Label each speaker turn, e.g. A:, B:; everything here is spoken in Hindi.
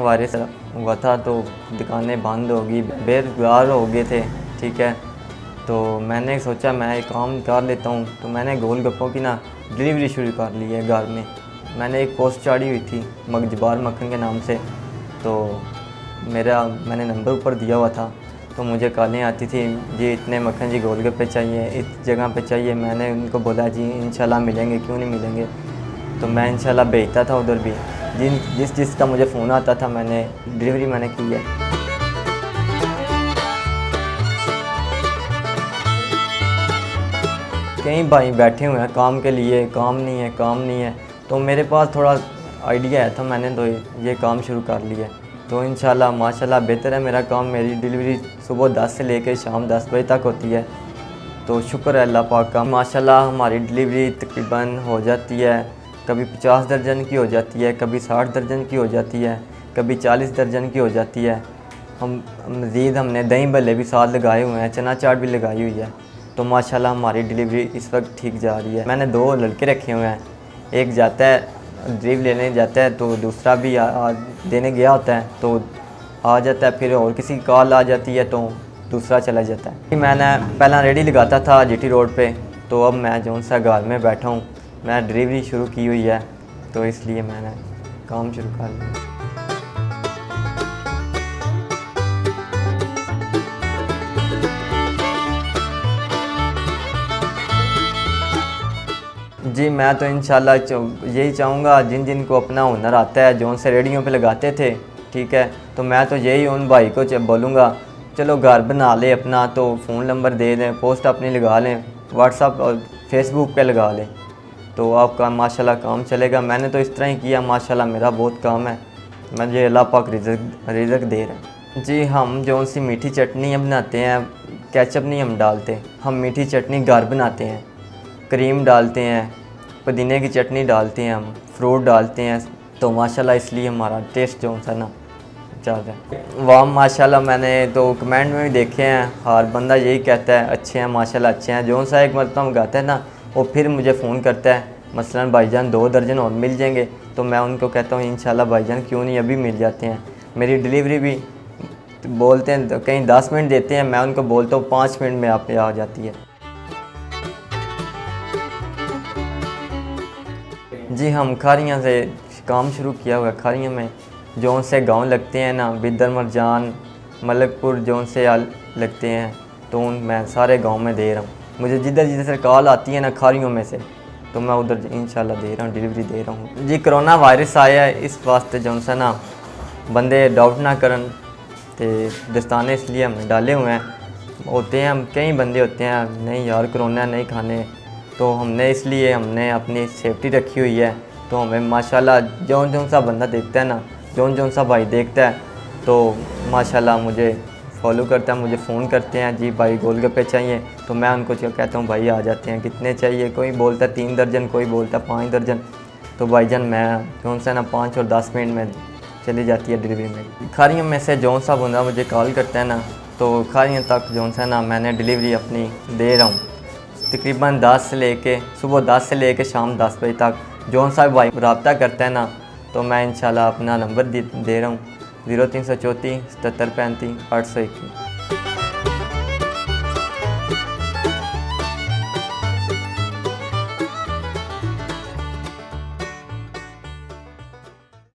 A: वायरस हुआ था तो दुकानें बंद हो गई, बेरोजगार हो गए थे। ठीक है, तो मैंने सोचा मैं एक काम कर लेता हूँ, तो मैंने गोलगप्पों की ना डिलीवरी शुरू कर ली है घर में। मैंने एक पोस्ट चाड़ी हुई थी मगजबार मक्खन के नाम से, तो मैंने नंबर ऊपर दिया हुआ था, तो मुझे कॉलें आती थी, जी इतने मक्खन जी गोलगप्पे चाहिए, इस जगह पे चाहिए। मैंने उनको बोला जी इंशाल्लाह मिलेंगे, क्यों नहीं मिलेंगे। तो मैं इंशाल्लाह भेजता था उधर भी, जिसका मुझे फ़ोन आता था मैंने डिलीवरी की है। कई भाई बैठे हुए हैं काम के लिए, काम नहीं है, तो मेरे पास थोड़ा आइडिया है, तो मैंने तो ये काम शुरू कर लिया। तो इंशाल्लाह माशाल्लाह बेहतर है मेरा काम। मेरी डिलीवरी सुबह 10 से लेकर शाम 10 बजे तक होती है, तो शुक्र है अल्लाह पाक का। माशाल्लाह हमारी डिलीवरी तकरीबन हो जाती है, कभी 50 दर्जन की हो जाती है, कभी 60 दर्जन की हो जाती है, कभी 40 दर्जन की हो जाती है। मज़ीद हमने दही भल्ले भी साथ लगाए हुए हैं, चना चाट भी लगाई हुई है। तो माशाल्लाह हमारी डिलीवरी इस वक्त ठीक जा रही है। मैंने 2 लड़के रखे हुए हैं, एक जाता है डिलीवरी लेने जाता है, तो दूसरा भी देने गया होता है, तो आ जाता है। फिर और किसी की कॉल आ जाती है तो दूसरा चला जाता है। मैंने पहला रेडी लगाता था जीटी रोड पे, तो अब मैं जो सा घर में बैठा हूँ, मैं डिलीवरी शुरू की हुई है, तो इसलिए मैंने काम शुरू कर लिया। जी मैं तो इंशाल्लाह यही चाहूँगा, जिन को अपना हुनर आता है, जो उनसे रेडियो पे लगाते थे, ठीक है, तो मैं तो यही उन भाई को बोलूँगा, चलो घर बना ले अपना, तो फ़ोन नंबर दे दें, पोस्ट अपनी लगा लें, व्हाट्सअप और फेसबुक पे लगा लें, तो आपका माशाल्लाह काम चलेगा। मैंने तो इस तरह ही किया, माशाल्लाह मेरा बहुत काम है, मुझे अल्लाह पाक रिज़्क़ दे रहे हैं। जी हम जो सी मीठी चटनी बनाते हैं, केचप नहीं हम डालते, हम मीठी चटनी घर बनाते हैं, क्रीम डालते हैं, पुदीने की चटनी डालते हैं, हम फ्रूट डालते हैं, तो माशाल्लाह इसलिए हमारा टेस्ट जो सा ना चल रहा है। वाह माशाल्लाह, मैंने तो कमेंट में भी देखे हैं, हर बंदा यही कहता है अच्छे हैं माशाल्लाह अच्छे हैं। जो सा एक मरतबा मंगाता है ना, वो फिर मुझे फ़ोन करता है, मसलन भाईजान 2 दर्जन और मिल जाएंगे, तो मैं उनको कहता हूँ इंशाल्लाह भाईजान क्यों नहीं, अभी मिल जाते हैं। मेरी डिलीवरी भी बोलते हैं तो कहीं 10 मिनट देते हैं, मैं उनको बोलता हूँ 5 मिनट में आप पे आ जाती है। जी हम खारियाँ से काम शुरू किया हुआ है। खारियाँ में जौन से गांव लगते हैं ना, बिदर मरजान मलकपुर जौन से लगते हैं, तो मैं सारे गांव में दे रहा हूँ। मुझे जिधर से कॉल आती है ना खारियों में से, तो मैं उधर इंशाल्लाह दे रहा हूँ, डिलीवरी दे रहा हूँ। जी कोरोना वायरस आया है, इस वास्ते जौन सा ना बंदे डाउट ना करन, तो दस्ताने इसलिए हमने डाले हुए हैं। होते हैं हम कई बंदे होते हैं, नहीं यार कोरोना नहीं खाने, तो हमने अपनी सेफ्टी रखी हुई है। तो हमें माशाल्लाह जौन सा बंदा देखता है ना, जौन सा भाई देखता है, तो माशाल्लाह मुझे फॉलो करता है, मुझे फ़ोन करते हैं, जी भाई गोलगप्पे चाहिए, तो मैं उनको कहता हूँ भाई आ जाते हैं, कितने चाहिए। कोई बोलता है 3 दर्जन, कोई बोलता है 5 दर्जन, तो भाईजान मैं जौन सा ना 5 और 10 मिनट में चली जाती है डिलीवरी में। खारियों में से जौन सा बंदा मुझे कॉल करता है ना, तो खारियों तक जौन सा ना मैंने डिलीवरी अपनी दे रहा हूँ, तकरीबन सुबह 10 से लेके शाम 10 बजे तक। जौन सा भाई रब्ता करता है ना, तो मैं इंशाल्लाह अपना नंबर दे रहा हूँ, 0334 77 35 821।